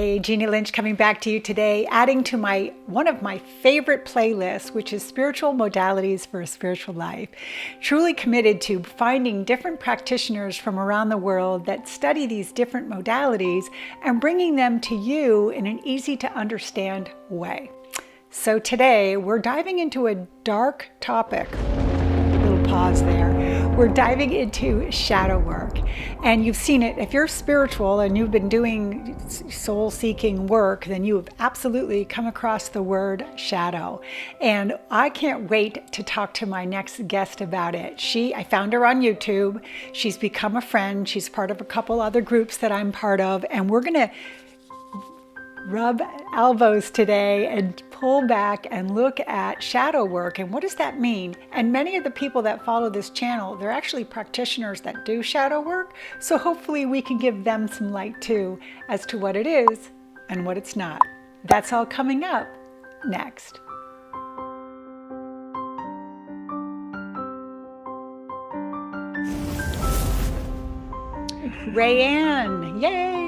Hey, Jeannie Lynch coming back to you today, adding to one of my favorite playlists, which is Spiritual Modalities for a Spiritual Life. Truly committed to finding different practitioners from around the world that study these different modalities and bringing them to you in an easy to understand way. So today we're diving into a dark topic. Little pause there. We're diving into shadow work, and you've seen it. If you're spiritual and you've been doing soul-seeking work, then you have absolutely come across the word shadow. And I can't wait to talk to my next guest about it. I found her on YouTube. She's become a friend. She's part of a couple other groups that I'm part of, and we're gonna rub elbows today and pull back and look at shadow work and what does that mean. And many of the people that follow this channel, they're actually practitioners that do shadow work, so hopefully we can give them some light too as to what it is and what it's not. That's all coming up next. RayAnn, yay!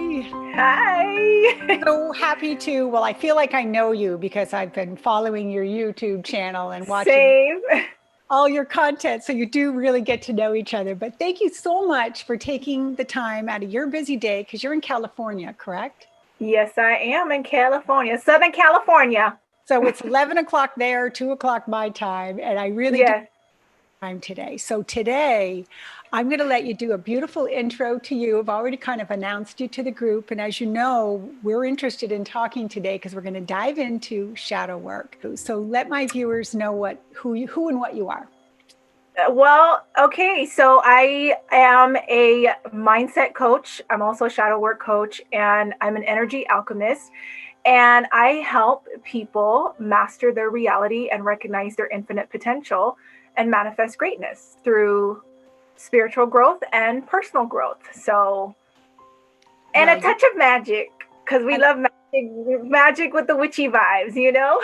Hi! So happy to, well, I feel like I know you because I've been following your YouTube channel and watching all your content. So you do really get to know each other. But thank you so much for taking the time out of your busy day, because you're in California, correct? Yes, I am in California, Southern California. So it's 11 o'clock there, 2 o'clock my time. And I really do time today. So today, I'm going to let you do a beautiful intro to you. I've already kind of announced you to the group. And as you know, we're interested in talking today because we're going to dive into shadow work. So let my viewers know who and what you are. Well, okay. So I am a mindset coach. I'm also a shadow work coach, and I'm an energy alchemist. And I help people master their reality and recognize their infinite potential and manifest greatness through spiritual growth and personal growth. So, and a touch of magic, because we love magic with the witchy vibes, you know?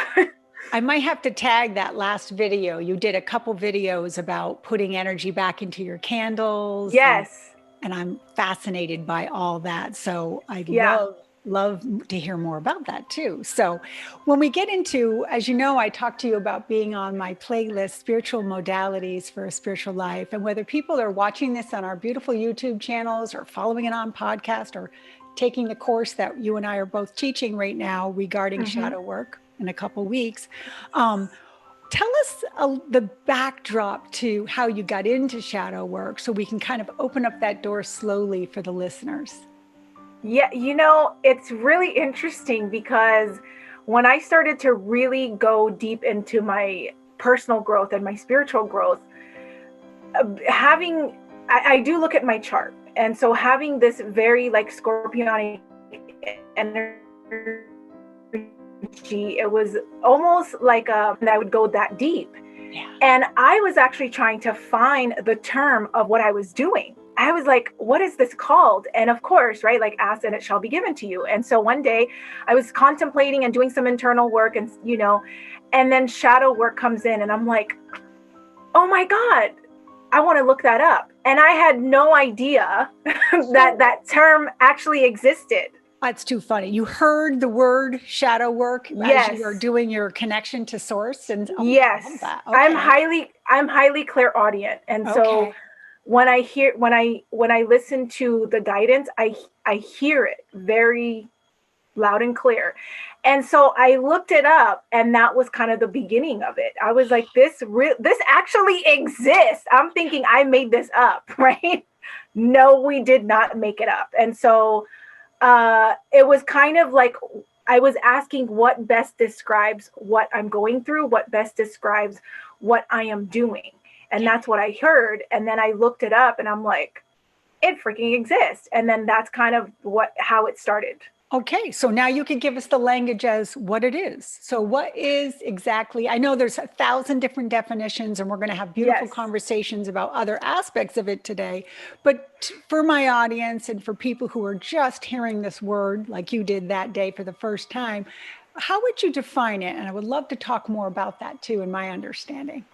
I might have to tag that last video. You did a couple videos about putting energy back into your candles. Yes. And I'm fascinated by all that. So I'd love to hear more about that too. So when we get into, as you know, I talked to you about being on my playlist, Spiritual Modalities for a Spiritual Life. And whether people are watching this on our beautiful YouTube channels or following it on podcast or taking the course that you and I are both teaching right now regarding shadow work in a couple weeks, tell us the backdrop to how you got into shadow work so we can kind of open up that door slowly for the listeners. Yeah, you know, it's really interesting because when I started to really go deep into my personal growth and my spiritual growth, I do look at my chart. And so having this very like Scorpionic energy, it was almost like I would go that deep. Yeah. And I was actually trying to find the term of what I was doing. I was like, what is this called? And of course, right, like ask and it shall be given to you. And so one day I was contemplating and doing some internal work and, you know, and then shadow work comes in and I'm like, oh my God, I want to look that up. And I had no idea that term actually existed. That's too funny. You heard the word shadow work as you were doing your connection to source. And yes, I love that. Okay. I'm highly clairaudient. And so when I listen to the guidance, I hear it very loud and clear. And so I looked it up, and that was kind of the beginning of it. I was like, this actually exists. I'm thinking I made this up, right? No, we did not make it up. And so it was kind of like I was asking what best describes what I'm going through, what best describes what I am doing. And that's what I heard. And then I looked it up and I'm like, it freaking exists. And then that's kind of how it started. Okay. So now you can give us the language as what it is. So what is exactly, I know there's 1,000 different definitions and we're going to have beautiful conversations about other aspects of it today. But for my audience and for people who are just hearing this word like you did that day for the first time, how would you define it? And I would love to talk more about that too, in my understanding.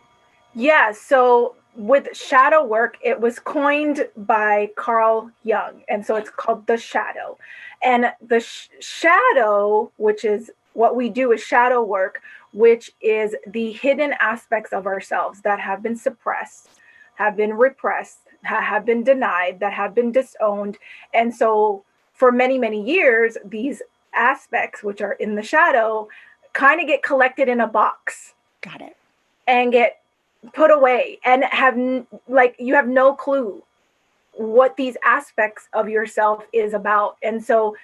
Yeah. So with shadow work, it was coined by Carl Jung. And so it's called the shadow. And the shadow, which is what we do, is shadow work, which is the hidden aspects of ourselves that have been suppressed, have been repressed, have been denied, that have been disowned. And so for many, many years, these aspects, which are in the shadow, kind of get collected in a box. Got it. And get put away, and have you have no clue what these aspects of yourself is about. And so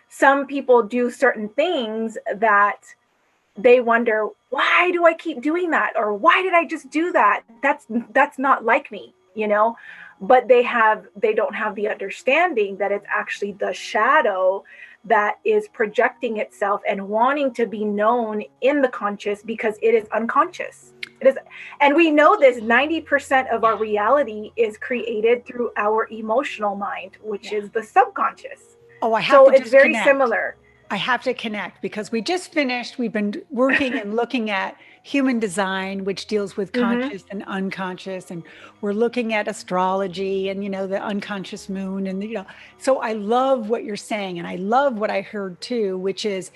some people do certain things that they wonder, why do I keep doing that? Or why did I just do that? That's not like me, but they don't have the understanding that it's actually the shadow that is projecting itself and wanting to be known in the conscious, because it is unconscious. It is, and we know this, 90% of our reality is created through our emotional mind, which is the subconscious. Oh, I have to it's very similar. I have to connect because we just finished, we've been working and looking at human design, which deals with conscious and unconscious. And we're looking at astrology and, the unconscious moon. And, so I love what you're saying. And I love what I heard too, which is,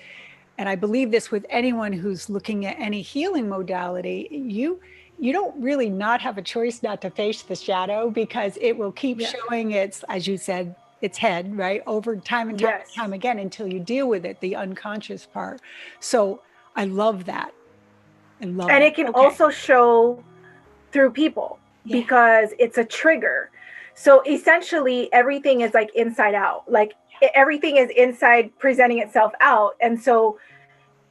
and I believe this with anyone who's looking at any healing modality, you don't really not have a choice not to face the shadow, because it will keep showing its, as you said, its head, right, over time and time again until you deal with it, the unconscious part. So I love that. And it can also show through people because it's a trigger. So essentially everything is like inside out, like everything is inside presenting itself out. And so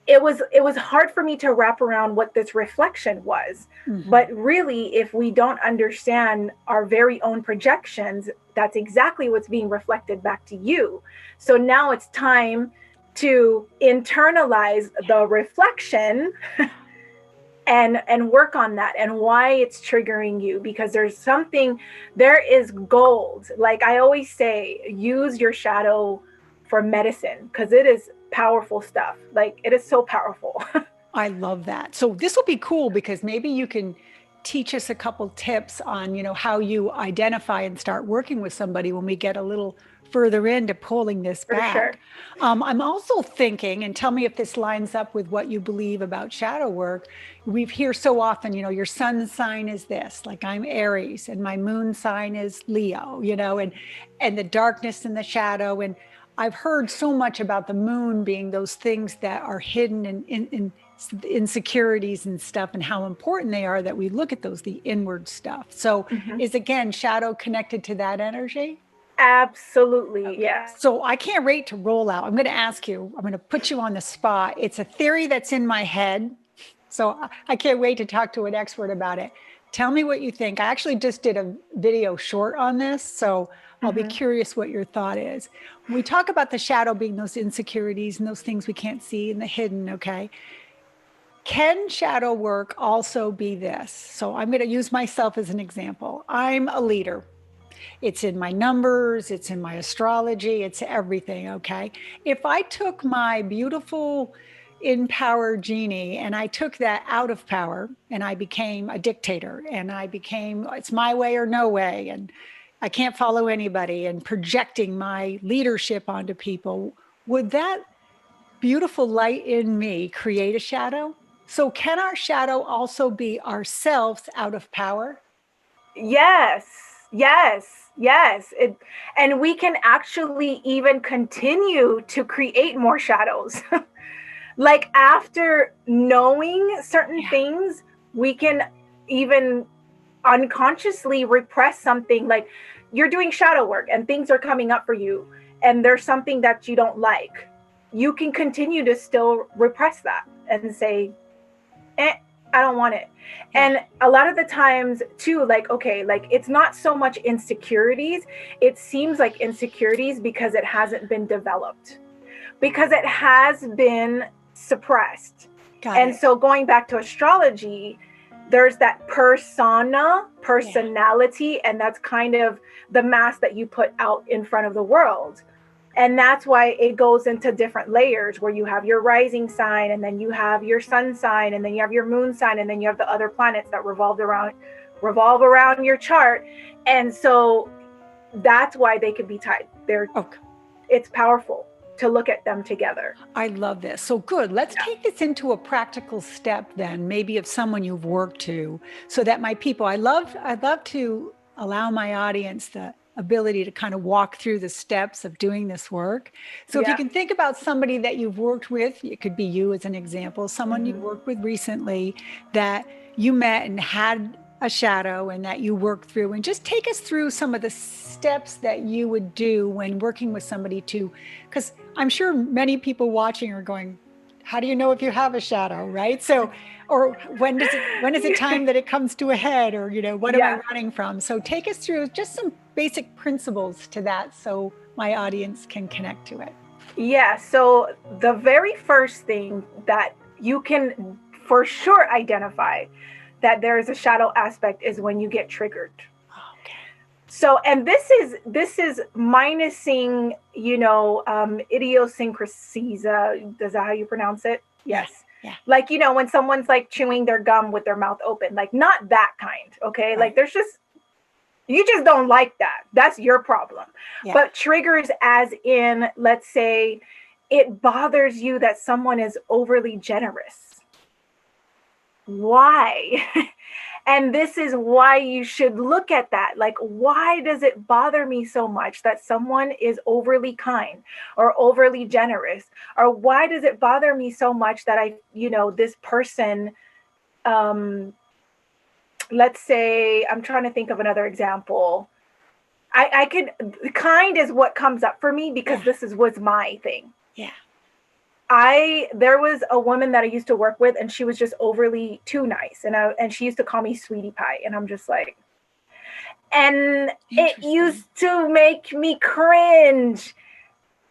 it was hard for me to wrap around what this reflection was. But really, if we don't understand our very own projections, that's exactly what's being reflected back to you. So now it's time to internalize the reflection and work on that and why it's triggering you, because there is gold. Like I always say, use your shadow for medicine, because it is powerful stuff. Like it is so powerful. I love that. So this will be cool because maybe you can teach us a couple tips on, how you identify and start working with somebody when we get a little further into pulling this back. For sure. I'm also thinking, and tell me if this lines up with what you believe about shadow work. We hear so often, your sun sign is this, like I'm Aries and my moon sign is Leo, and the darkness and the shadow. And I've heard so much about the moon being those things that are hidden in insecurities and stuff, and how important they are that we look at those, the inward stuff. So is again, shadow connected to that energy? Absolutely. Yes. So I can't wait to roll out. I'm going to ask you, I'm going to put you on the spot. It's a theory that's in my head. So I can't wait to talk to an expert about it. Tell me what you think. I actually just did a video short on this, so I'll be curious what your thought is. When we talk about the shadow being those insecurities and those things we can't see and the hidden, okay? Can shadow work also be this? So I'm going to use myself as an example. I'm a leader. It's in my numbers, it's in my astrology, it's everything, okay? If I took my beautiful in power Jeannie and I took that out of power and I became a dictator and I became, it's my way or no way, and I can't follow anybody, and projecting my leadership onto people, would that beautiful light in me create a shadow? So can our shadow also be ourselves out of power? Yes. And we can actually even continue to create more shadows. Like after knowing certain things, we can even unconsciously repress something. Like you're doing shadow work and things are coming up for you and there's something that you don't like. You can continue to still repress that and say, I don't want it. And a lot of the times too, like, okay, like it's not so much insecurities. It seems like insecurities because it hasn't been developed, because it has been suppressed. So going back to astrology, there's that personality, and that's kind of the mask that you put out in front of the world. And that's why it goes into different layers where you have your rising sign, and then you have your sun sign, and then you have your moon sign, and then you have the other planets that revolve around revolve around your chart. And so that's why they could be tied. It's powerful to look at them together. I love this. So good. Let's take this into a practical step then, maybe of someone you've worked to, so that my people, I'd love to allow my audience the ability to kind of walk through the steps of doing this work. So if you can think about somebody that you've worked with, it could be you as an example, someone you worked with recently that you met and had a shadow and that you work through, and just take us through some of the steps that you would do when working with somebody to, because I'm sure many people watching are going, how do you know if you have a shadow, right? So, or when is it time that it comes to a head, or, what am I running from? So take us through just some basic principles to that so my audience can connect to it. Yeah, so the very first thing that you can for sure identify that there is a shadow aspect is when you get triggered. Okay. So, and this is minusing, idiosyncrasies. Is that how you pronounce it? Yes. Yeah. Like, when someone's like chewing their gum with their mouth open, like not that kind. Okay. Right. Like you just don't like that. That's your problem. Yeah. But triggers as in, let's say it bothers you that someone is overly generous. Why? And this is why you should look at that. Like, why does it bother me so much that someone is overly kind or overly generous? Or why does it bother me so much that this person, let's say, I'm trying to think of another example. Kind is what comes up for me because this was my thing. Yeah. There was a woman that I used to work with, and she was just overly too nice. And she used to call me sweetie pie. And I'm just like, and it used to make me cringe.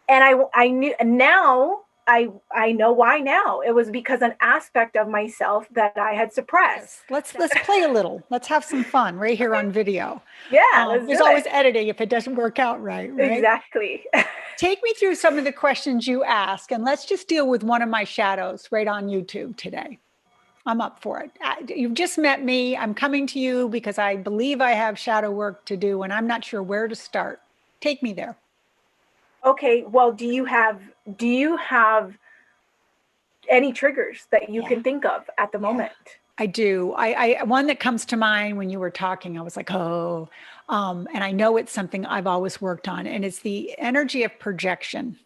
And I knew, and now I know why now. It was because an aspect of myself that I had suppressed. Let's play a little. Let's have some fun right here on video. Yeah. There's always editing if it doesn't work out right? Exactly. Take me through some of the questions you ask, and let's just deal with one of my shadows right on YouTube today. I'm up for it. You've just met me. I'm coming to you because I believe I have shadow work to do, and I'm not sure where to start. Take me there. Okay. Well, do you have any triggers that you can think of at the moment? I do. I one that comes to mind when you were talking, I was like, oh, and I know it's something I've always worked on, and it's the energy of projection.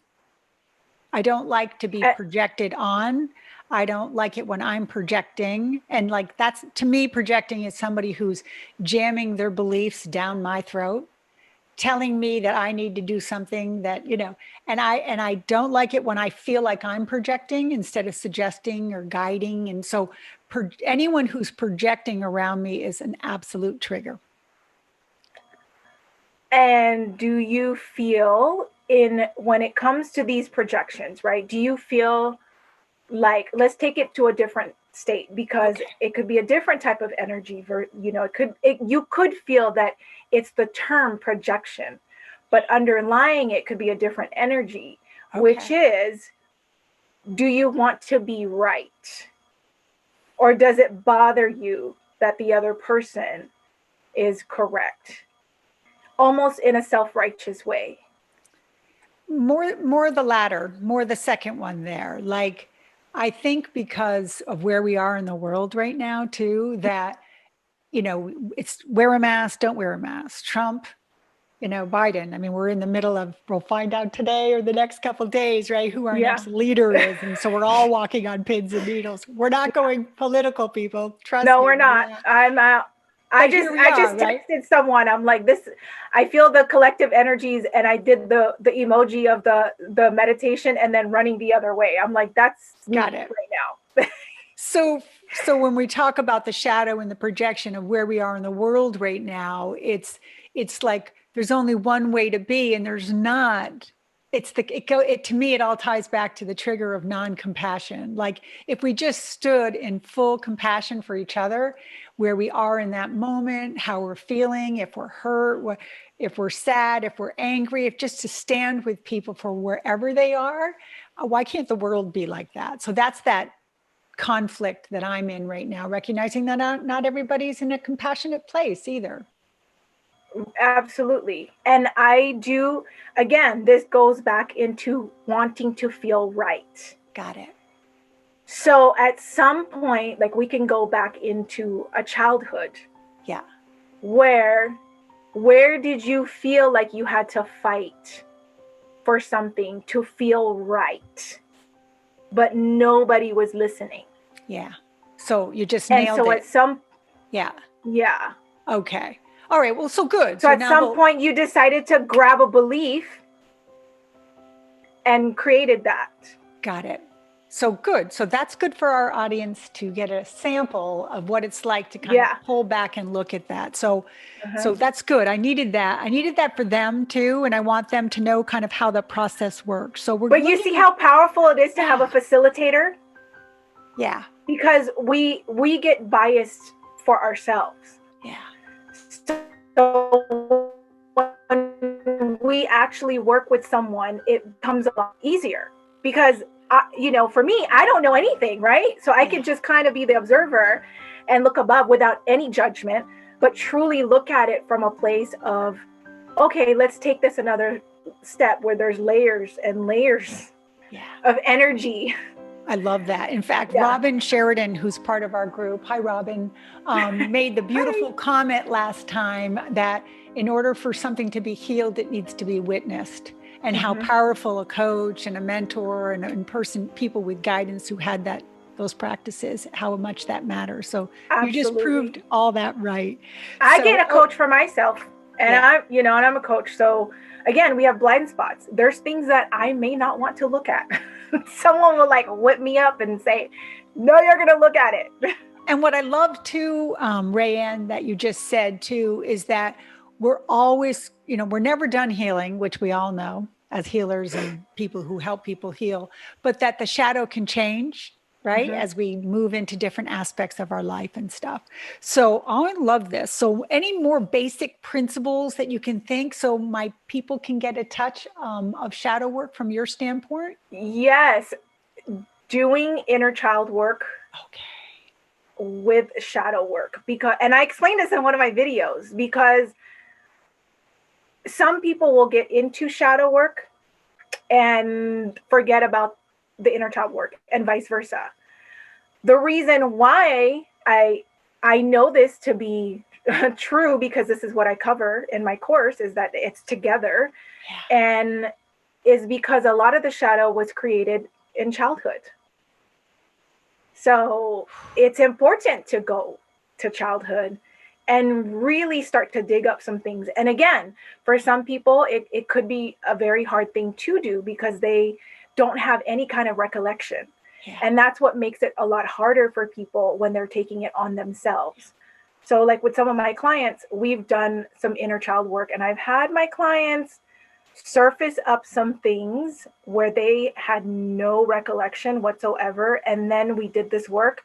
I don't like to be projected on. I don't like it when I'm projecting. And like, that's, to me, projecting is somebody who's jamming their beliefs down my throat, telling me that I need to do something that, and I don't like it when I feel like I'm projecting instead of suggesting or guiding. And so anyone who's projecting around me is an absolute trigger. And do you feel when it comes to these projections, right? Do you feel like, let's take it to a different state, because it could be a different type of energy. You could feel that it's the term projection, but underlying it could be a different energy, which is, do you want to be right? Or does it bother you that the other person is correct? Almost in a self-righteous way. More the latter, more the second one there. Like, I think because of where we are in the world right now too, that, it's wear a mask, don't wear a mask. Trump, Biden. I mean, we're in the middle of, we'll find out today or the next couple of days, right, who our next leader is. And so we're all walking on pins and needles. We're not going political, people. Trust me. No, we're not. I'm out. I just texted someone. I'm like, I feel the collective energies, and I did the emoji of the meditation and then running the other way. I'm like, that's got it right now. So when we talk about the shadow and the projection of where we are in the world right now, it's like there's only one way to be, and there's not. To me, it all ties back to the trigger of non-compassion. Like, if we just stood in full compassion for each other, where we are in that moment, how we're feeling, if we're hurt, if we're sad, if we're angry, if just to stand with people for wherever they are, why can't the world be like that? So that's that conflict that I'm in right now, recognizing that not everybody's in a compassionate place either. Absolutely. And I do, again, this goes back into wanting to feel right. Got it. So at some point, like we can go back into a childhood. Yeah. Where did you feel like you had to fight for something to feel right, but nobody was listening? Yeah. So you just nailed it. At some, yeah. Okay. All right. Well, so good. So at some point you decided to grab a belief and created that. Got it. So good. So that's good for our audience to get a sample of what it's like to kind of pull back and look at that. So, so that's good. I needed that. I needed that for them too. And I want them to know kind of how the process works. So but you see how powerful it is to have a facilitator? Yeah. Because we get biased for ourselves. Yeah. So when we actually work with someone, it becomes a lot easier because for me, I don't know anything, right? So I could just kind of be the observer and look above without any judgment, but truly look at it from a place of, okay, let's take this another step where there's layers and layers of energy. I love that. In fact, Robin Sheridan, who's part of our group, hi, Robin, made the beautiful comment last time that in order for something to be healed, it needs to be witnessed. And how powerful a coach and a mentor and in-person people with guidance who had those practices, how much that matters. So you just proved all that right. I get a coach for myself, and I'm a coach. So again, we have blind spots. There's things that I may not want to look at. Someone will like whip me up and say, no, you're going to look at it. And what I love too, RayAnn, that you just said too, is that we're always, we're never done healing, which we all know as healers and people who help people heal, but that the shadow can change, right? As we move into different aspects of our life and stuff. So I love this. So any more basic principles that you can think so my people can get a touch of shadow work from your standpoint? Yes. Doing inner child work. With shadow work, and I explained this in one of my videos, because some people will get into shadow work and forget about the inner child work and vice versa. The reason why I know this to be true, because this is what I cover in my course, is that it's together, and is because a lot of the shadow was created in childhood. So it's important to go to childhood and really start to dig up some things. And again, for some people, it could be a very hard thing to do because they don't have any kind of recollection. And that's what makes it a lot harder for people when they're taking it on themselves. So like with some of my clients, we've done some inner child work, and I've had my clients surface up some things where they had no recollection whatsoever. And then we did this work,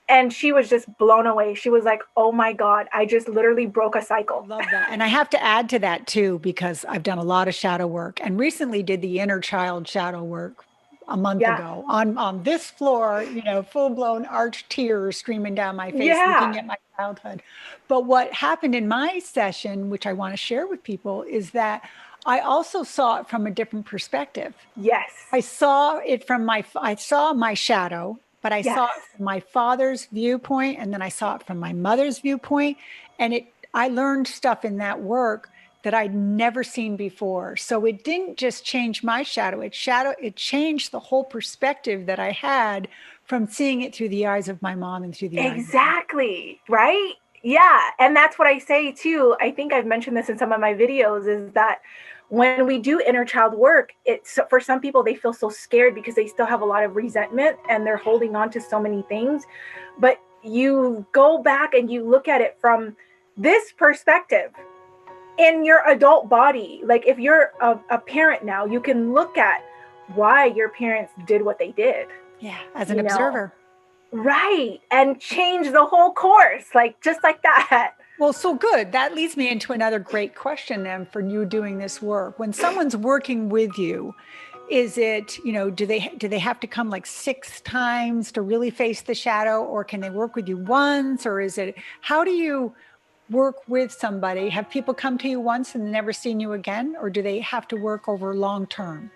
and she was just blown away. She was like, oh my God, I just literally broke a cycle. Love that. And I have to add to that too, because I've done a lot of shadow work and recently did the inner child shadow work a month ago on this floor, full blown arched tears streaming down my face, looking at my childhood. But what happened in my session, which I want to share with people, is that I also saw it from a different perspective. Yes. I saw it from I saw my shadow, but I saw it from my father's viewpoint, and then I saw it from my mother's viewpoint. And I learned stuff in that work that I'd never seen before. So it didn't just change my shadow, it changed the whole perspective that I had from seeing it through the eyes of my mom and through the eyes. Exactly, right? Yeah. And that's what I say too. I think I've mentioned this in some of my videos, is that when we do inner child work, it's for some people, they feel so scared because they still have a lot of resentment and they're holding on to so many things. But you go back and you look at it from this perspective in your adult body. Like if you're a parent now, you can look at why your parents did what they did. Yeah, as an observer. Right. And change the whole course, like just like that. Well, so good. That leads me into another great question then for you doing this work. When someone's working with you, Is it, do they have to come like 6 times to really face the shadow, or can they work with you once? Or is it, how do you work with somebody? Have people come to you once and never seen you again? Or do they have to work over long term?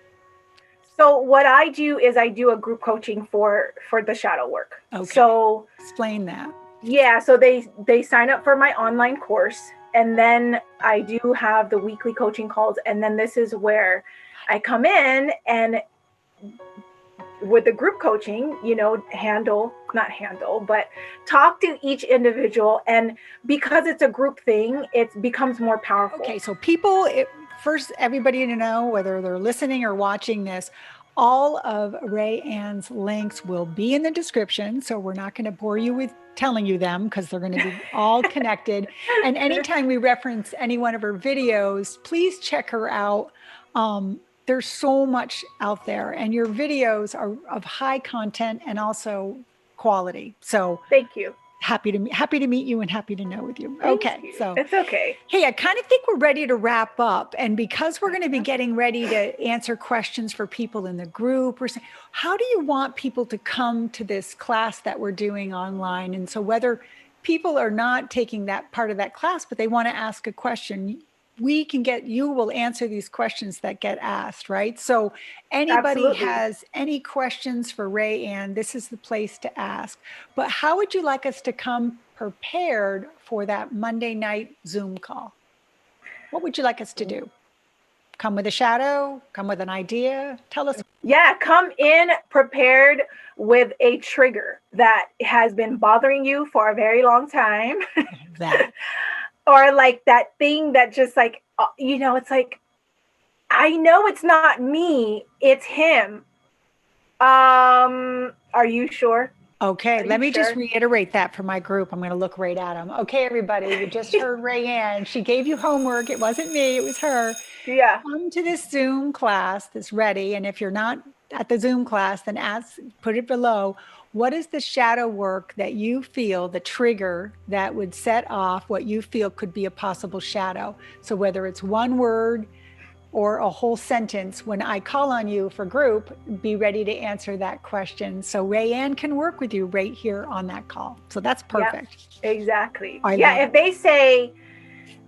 So what I do is I do a group coaching for the shadow work. Okay. So explain that. Yeah, so they sign up for my online course, and then I do have the weekly coaching calls, and then this is where I come in and with the group coaching, but talk to each individual, and because it's a group thing, it becomes more powerful. Okay, so first, everybody to know, whether they're listening or watching this, all of RayAnn's links will be in the description. So we're not going to bore you with telling you them because they're going to be all connected. And anytime we reference any one of her videos, please check her out. There's so much out there, and your videos are of high content and also quality. So thank you. Happy to meet you and happy to know with you. Thank okay. You. So it's okay. Hey, I kind of think we're ready to wrap up. And because we're going to be getting ready to answer questions for people in the group, how do you want people to come to this class that we're doing online? And so whether people are not taking that part of that class, but they want to ask a question, you will answer these questions that get asked, right? So anybody Absolutely. has any questions for RayAnn, this is the place to ask. But how would you like us to come prepared for that Monday night Zoom call? What would you like us to do? Come with a shadow? Come with an idea? Tell us. Yeah, come in prepared with a trigger that has been bothering you for a very long time. That. Or like that thing that just like, it's like, I know it's not me, it's him. Are you sure? Okay, let me just reiterate that for my group. I'm going to look right at them. Okay, everybody, you just heard RayAnn. She gave you homework. It wasn't me, it was her. Yeah. Come to this Zoom class that's ready. And if you're not at the Zoom class, then put it below. What is the shadow work that you feel, the trigger that would set off what you feel could be a possible shadow? So whether it's one word or a whole sentence, when I call on you for group, be ready to answer that question. So RayAnn can work with you right here on that call. So that's perfect. Yeah, exactly. If they say,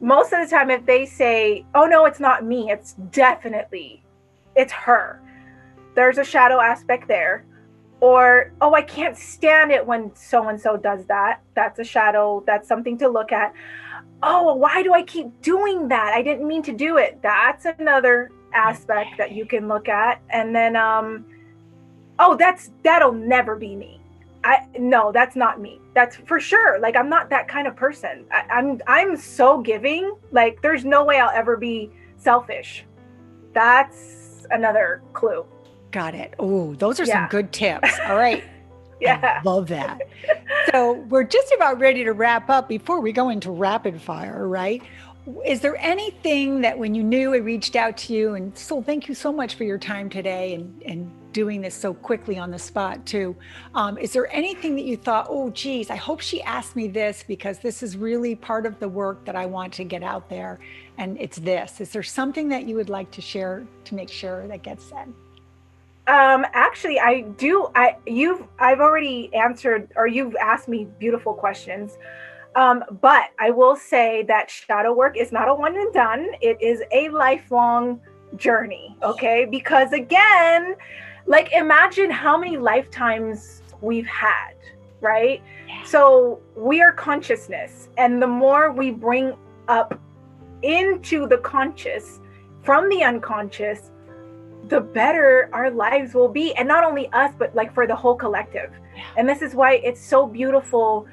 most of the time, if they say, oh no, it's not me, it's her. There's a shadow aspect there. Or, oh, I can't stand it when so-and-so does that. That's a shadow. That's something to look at. Oh, why do I keep doing that? I didn't mean to do it. That's another aspect that you can look at. And then, that'll never be me. No, that's not me. That's for sure. Like, I'm not that kind of person. I'm so giving. Like, there's no way I'll ever be selfish. That's another clue. Got it. Oh, those are some good tips. All right. Yeah. I love that. So we're just about ready to wrap up before we go into rapid fire, right? Is there anything that when you knew I reached out to you, and so thank you so much for your time today and doing this so quickly on the spot too. Is there anything that you thought, oh, geez, I hope she asked me this because this is really part of the work that I want to get out there. And it's this. Is there something that you would like to share to make sure that gets said? Actually, I do. I've already answered, or you've asked me beautiful questions. But I will say that shadow work is not a one and done. It is a lifelong journey. Okay. Because again, like imagine how many lifetimes we've had, right? Yeah. So we are consciousness, and the more we bring up into the conscious from the unconscious, the better our lives will be. And not only us, but like for the whole collective. Yeah. And this is why it's so beautiful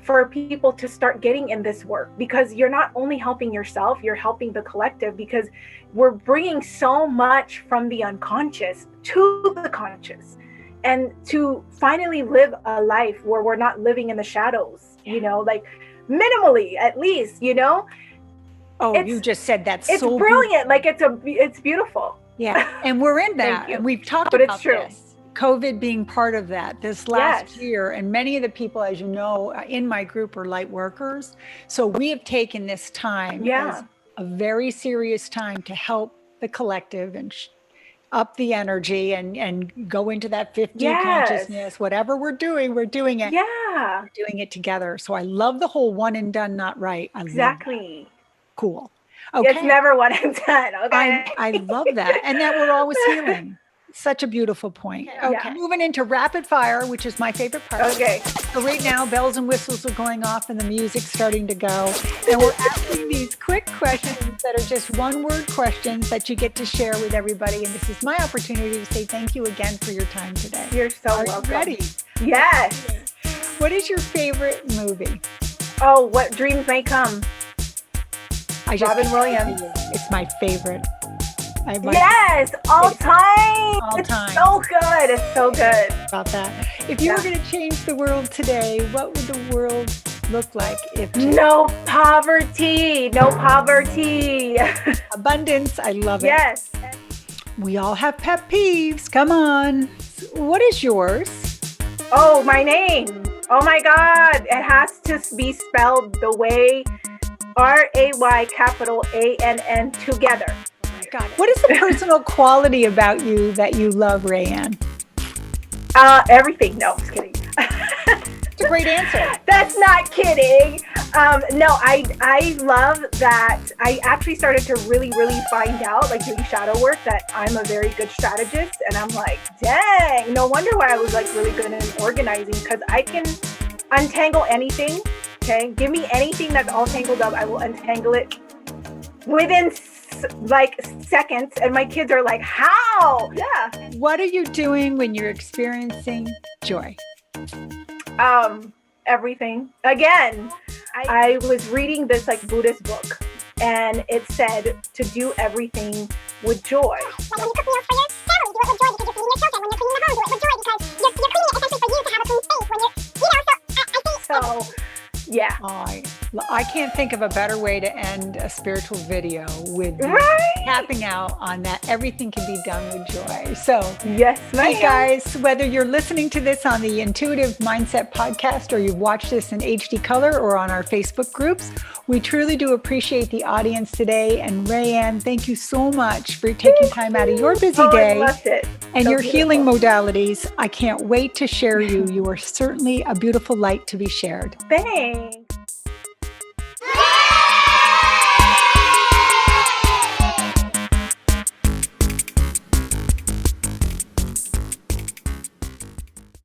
for people to start getting in this work, because you're not only helping yourself, you're helping the collective, because we're bringing so much from the unconscious to the conscious, and to finally live a life where we're not living in the shadows, like minimally, at least, Oh, you just said that's it's so brilliant. Like it's beautiful. Yeah. And we're in that. And we've talked about this. COVID being part of that this last year. And many of the people, as you know, in my group are light workers. So we have taken this time as a very serious time to help the collective and up the energy and go into that 50 Yes. consciousness. Whatever we're doing it. Yeah. We're doing it together. So I love the whole one and done, not right. I love Exactly. that. Cool. Okay. It's never one and done. Okay. I love that. And that we're always healing. Such a beautiful point. Okay. Yeah. Moving into rapid fire, which is my favorite part. Okay. So right now, bells and whistles are going off and the music's starting to go. And we're asking these quick questions that are just one-word questions that you get to share with everybody. And this is my opportunity to say thank you again for your time today. You're so welcome. You ready? Yes. What is your favorite movie? Oh, What Dreams May Come. Robin Williams. It's my favorite. Yes, all time. All time. It's so good. It's so good. About that. If you were going to change the world today, what would the world look like? No poverty. No poverty. Abundance. I love it. Yes. We all have pet peeves. Come on. What is yours? Oh, my name. Oh my God. It has to be spelled the way RAY capital ANN together. God. What is the personal quality about you that you love, RayAnn? Everything. No, just kidding. It's a great answer. That's not kidding. No, I love that. I actually started to really find out, like doing shadow work, that I'm a very good strategist. And I'm like, dang, no wonder why I was like really good in organizing, because I can untangle anything. Okay. Give me anything that's all tangled up. I will untangle it within like seconds, and my kids are like, how? Yeah. What are you doing when you're experiencing joy? Everything. Again, I was reading this like Buddhist book, and it said to do everything with joy. When you cook meals for your family, do it with joy because you're feeding your children. When you're cleaning the home, do it with joy because you're cleaning it essentially for you to have a clean space. When you're, I think. So, yeah. I can't think of a better way to end a spiritual video with tapping out on that everything can be done with joy. So, yes, hey guys, whether you're listening to this on the Intuitive Mindset podcast or you've watched this in HD color or on our Facebook groups, we truly do appreciate the audience today. And RayAnn, thank you so much for taking time out of your busy day. I loved it. And so your beautiful. Healing modalities. I can't wait to share you. You are certainly a beautiful light to be shared. Thanks.